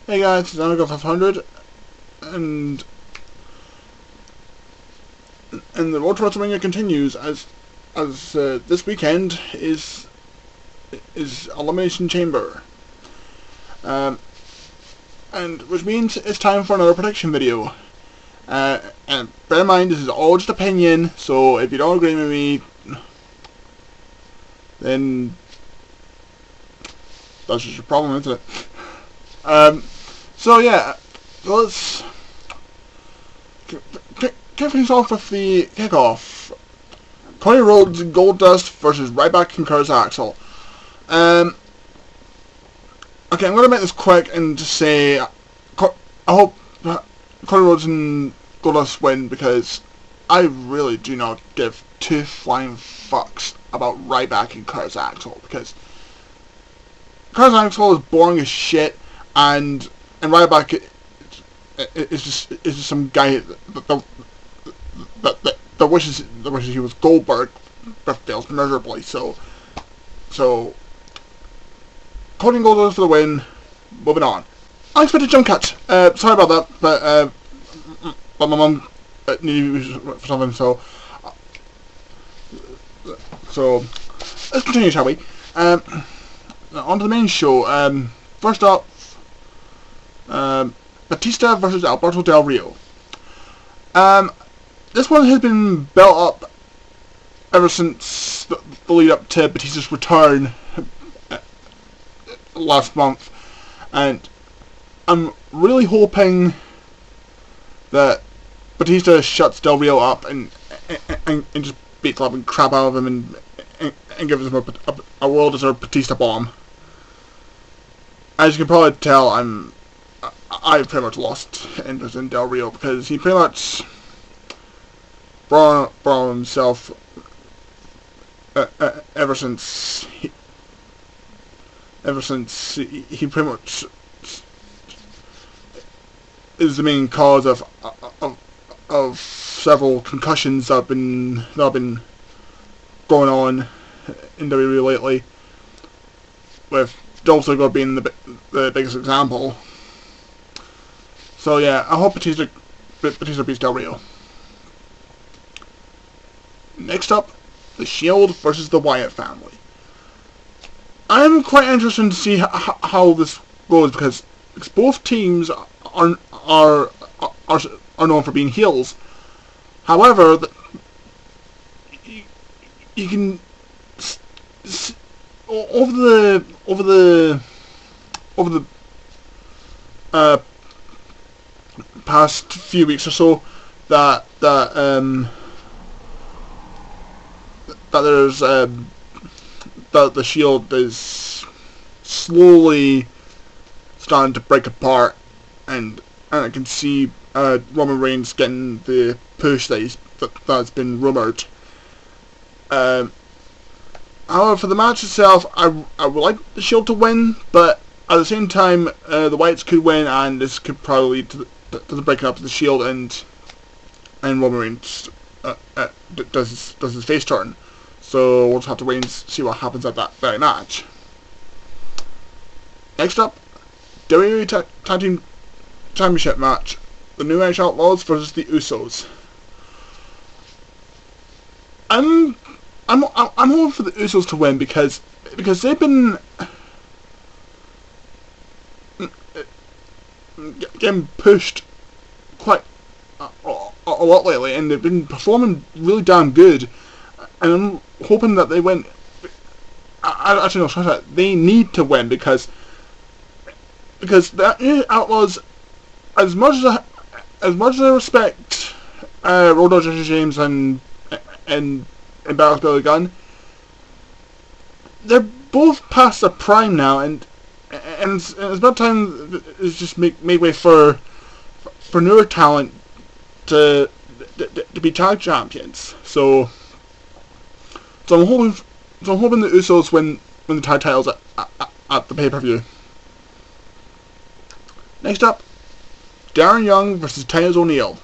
Hey guys, it's Undergo 500, and the road to WrestleMania continues as this weekend is Elimination Chamber, and which means it's time for another prediction video. And bear in mind, this is all just opinion, so if you don't agree with me, then that's just your problem, isn't it? So yeah, let's kick things off with the kickoff. Cody Rhodes and Goldust versus Ryback and Axel. Okay, I'm going to make this quick and just say I hope Cody Rhodes and Goldust win, because I really do not give two flying fucks about Ryback and Axel, because Axel is boring as shit, and Ryback is just some guy that wishes he was Goldberg, but fails miserably. So Cody and Goldberg for the win. Moving on. Unexpected jump cuts. Sorry about that, but my mum needed for something. So let's continue, shall we? On to the main show. First up, Batista versus Alberto Del Rio. This one has been built up ever since the lead up to Batista's return last month, and I'm really hoping that Batista shuts Del Rio up and just beats the living crap out of him and gives him a well-deserved Batista bomb. As you can probably tell, I've pretty much lost interest in Del Rio, because he pretty much brought himself ever since he pretty much is the main cause of several concussions that have been going on in WWE lately, with Dolph Ziggler being the biggest example. So yeah, I hope Batista beats Del Rio. Next up, the Shield versus the Wyatt family. I'm quite interested to see how this goes, because both teams are known for being heels. However, you can over the past few weeks or so that there's that the Shield is slowly starting to break apart, and I can see Roman Reigns getting the push that's been rumoured. However, for the match itself, I would like the Shield to win, but at the same time, the Wyatts could win, and this could probably lead to the breaking up of the Shield, and Roman Reigns does his face turn. So we'll just have to wait and see what happens at that very match. Next up, WWE Tag Team Championship match: the new Age Outlaws versus the Usos. I'm hoping for the Usos to win, because they've been getting pushed quite a lot lately, and they've been performing really damn good. And I'm hoping that they win. They need to win, because the Outlaws, as much as I respect Road Dogg James and Barrett's Billy Gunn, they're both past their prime now, and it's about time it's just make way for newer talent to be tag champions. So I'm hoping the Usos win the tag titles at the pay-per-view. Next up, Darren Young versus Titus O'Neil.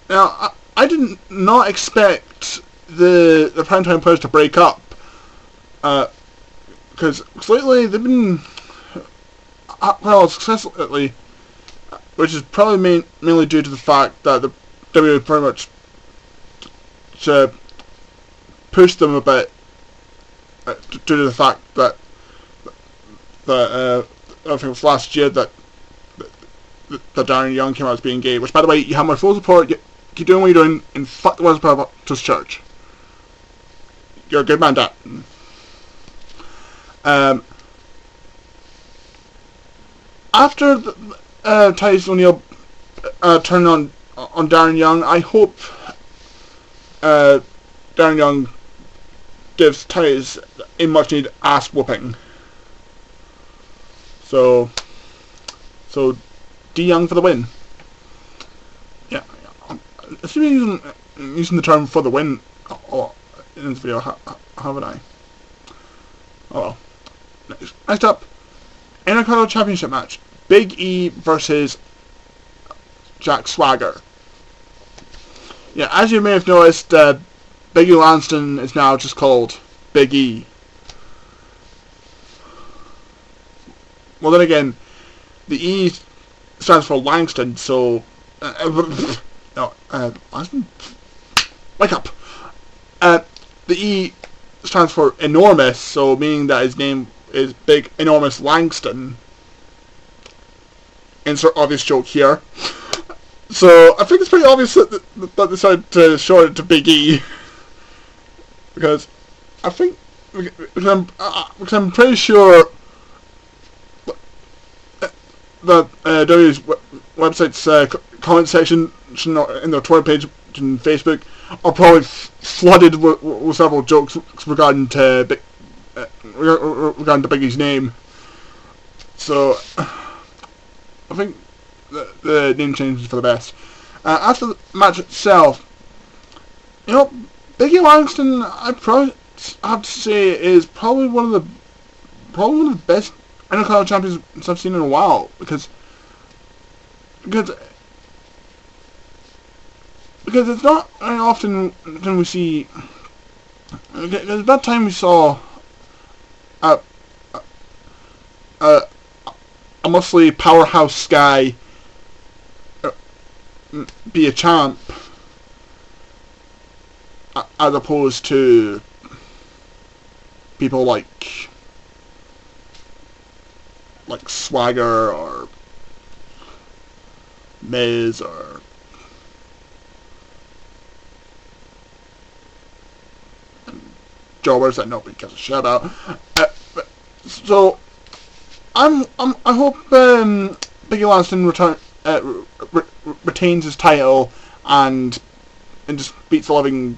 Now, I did not expect the primetime players to break up, because lately they've been well successfully, which is probably mainly due to the fact that the WWE pretty much pushed them a bit due to the fact that I think it was last year that Darren Young came out as being gay. Which, by the way, you have my full support. Keep doing what you're doing, and fuck the West Baptist Church. You're a good man, Dad. After Titus O'Neil turned on Darren Young, I hope Darren Young gives Titus a much needed ass whooping. So D Young for the win. Yeah, assuming using the term for the win in this video, haven't I? Oh well. Next up, Intercontinental Championship match: Big E versus Jack Swagger. Yeah, as you may have noticed, Big E Langston is now just called Big E. Well, then again, the E stands for Langston, so no, Langston, wake up. The E stands for enormous, so meaning that his name is Big Enormous Langston. Insert obvious joke here. So I think it's pretty obvious that they decided to shorten it to Big E, because I think because I'm pretty sure that WWE's website's comment section in their Twitter page and Facebook are probably flooded with several jokes regarding to Big E's name. So I think the name change is for the best. After the match itself, you know, Big E Langston, I probably have to say, is probably one of the best Intercontinental champions I've seen in a while, because it's not very often when we see. At that time we saw a mostly powerhouse guy be a champ, as opposed to people like Swagger or Miz or jobbers that nobody gives a shit about. So I hope Big E Langston retains his title and just beats the living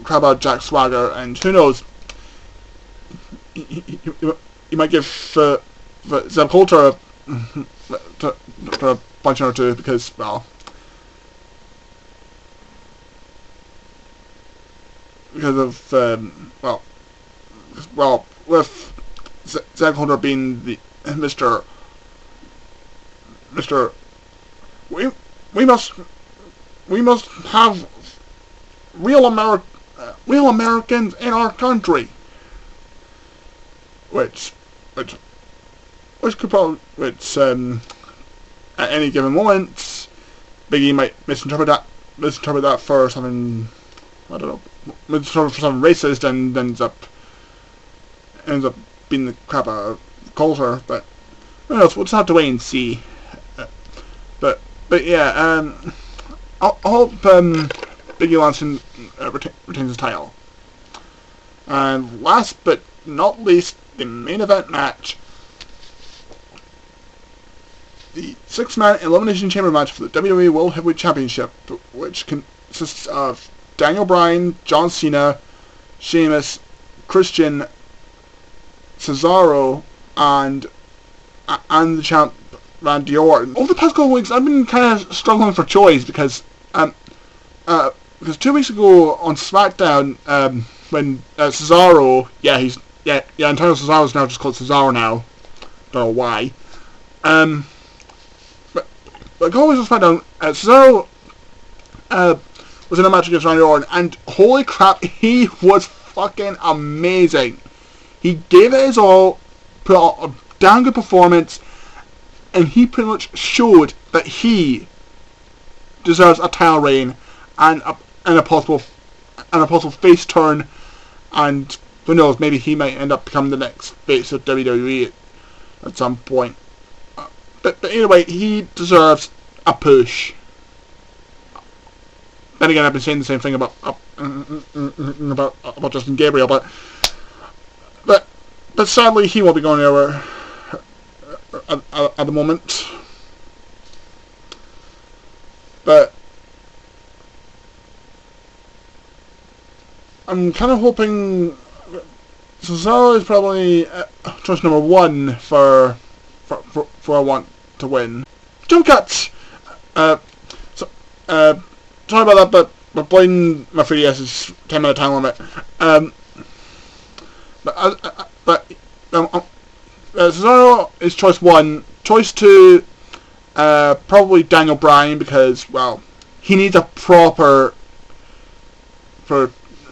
crap out of Jack Swagger, and who knows, you might give Zeb Coulter a punch or two, because, well, because of well, with Zeb Coulter being the Mr. We must have real Americans in our country, which could probably, at any given moment, Big E might misinterpret that for something, I don't know, misinterpret for something racist, and ends up being the crap out of Coulter. But who knows? We'll just have to wait and see. But yeah, I hope Big E Langston retains his title. And last but not least, the main event match, the 6-man Elimination Chamber match for the WWE World Heavyweight Championship, which consists of Daniel Bryan, John Cena, Sheamus, Christian, Cesaro, and the champ Randy Orton. Over the past couple of weeks, I've been kind of struggling for choice, because 2 weeks ago on SmackDown, when Cesaro, entire Cesaro is now just called Cesaro now. Don't know why. But always on SmackDown, Cesaro was in a match against Randy Orton, and holy crap, he was fucking amazing. He gave it his all, put out a damn good performance, and he pretty much showed that he deserves a title reign and a possible face turn, and who knows, maybe he might end up becoming the next face of WWE at some point. But anyway, he deserves a push. Then again, I've been saying the same thing about Justin Gabriel, but sadly he won't be going anywhere at the moment. But I'm kind of hoping Cesaro is probably choice number one for I want to win. Jump cuts. Sorry about that, but playing my 3DS is 10-minute time limit. Cesaro is choice one. Choice two, probably Daniel Bryan, because, well, he needs a proper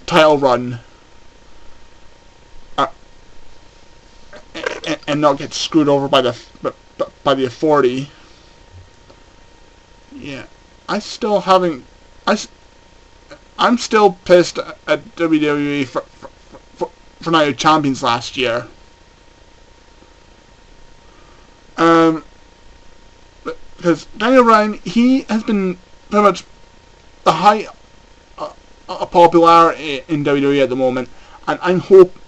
title run and not get screwed over by the authority. Yeah, I'm still pissed at WWE for Night of Champions last year. Because Daniel Bryan, he has been pretty much the height of popularity in WWE at the moment, and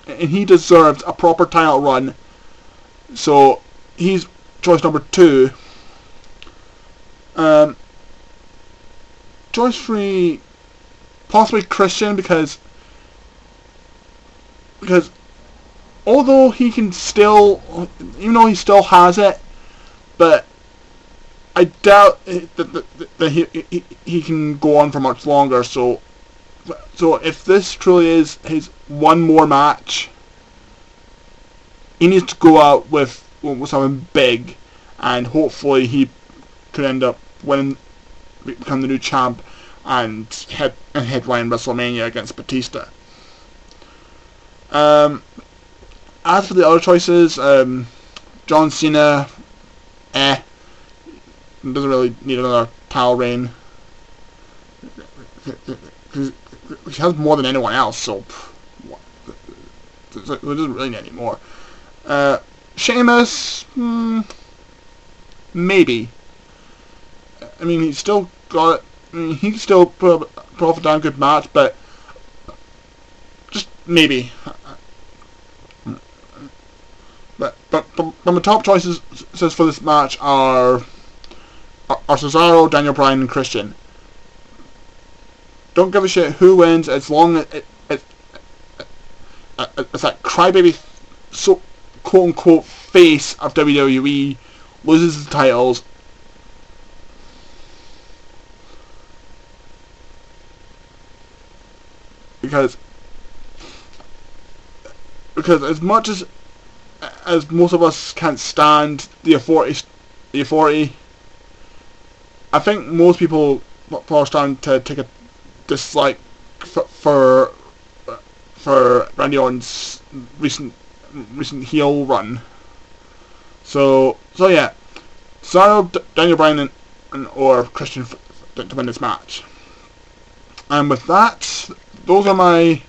he deserves a proper title run. So he's choice number two. Choice three, possibly Christian, because although he can still, even though he still has it, but I doubt that he can go on for much longer. So if this truly is his one more match, he needs to go out with something big, and hopefully he could end up winning, become the new champ, and headline WrestleMania against Batista. As for the other choices, John Cena, doesn't really need another title reign. He has more than anyone else, so it doesn't really need any more. Sheamus, maybe. I mean, he's still got it. I mean, he can still put off a damn good match, but just maybe. But my top choices for this match are Cesaro, Daniel Bryan, and Christian. Don't give a shit who wins, as long as it's that crybaby, so quote unquote face of WWE loses the titles. Because as much as most of us can't stand the authority, I think most people are starting to take a dislike for Randy Orton's recent heel run. So yeah, Cesaro, Daniel Bryan, or Christian to win this match. And with that, those are my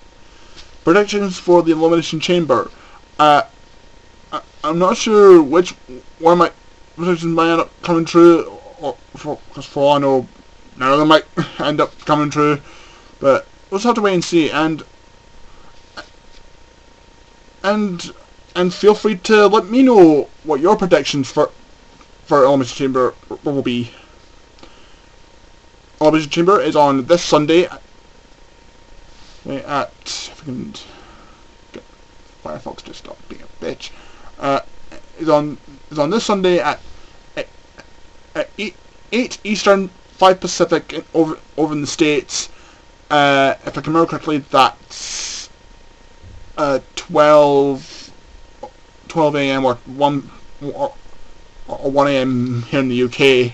predictions for the Elimination Chamber. I'm not sure which one of my predictions might end up coming true, because for all I know, none of them might end up coming true. But we'll just have to wait and see. And feel free to let me know what your predictions for Elimination Chamber will be. Elimination Chamber is on this Sunday at, if I can get Firefox to stop being a bitch. Is on this Sunday at 8 Eastern, 5 Pacific over in the States. If I can remember correctly, that's 12 a.m. or 1 a.m. here in the UK.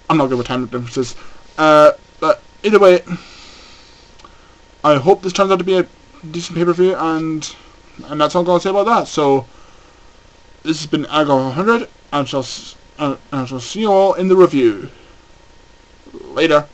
I'm not good with time differences. But either way, I hope this turns out to be a decent pay-per-view, and And that's all I'm going to say about that. So, this has been Agro 100, and I shall see you all in the review. Later.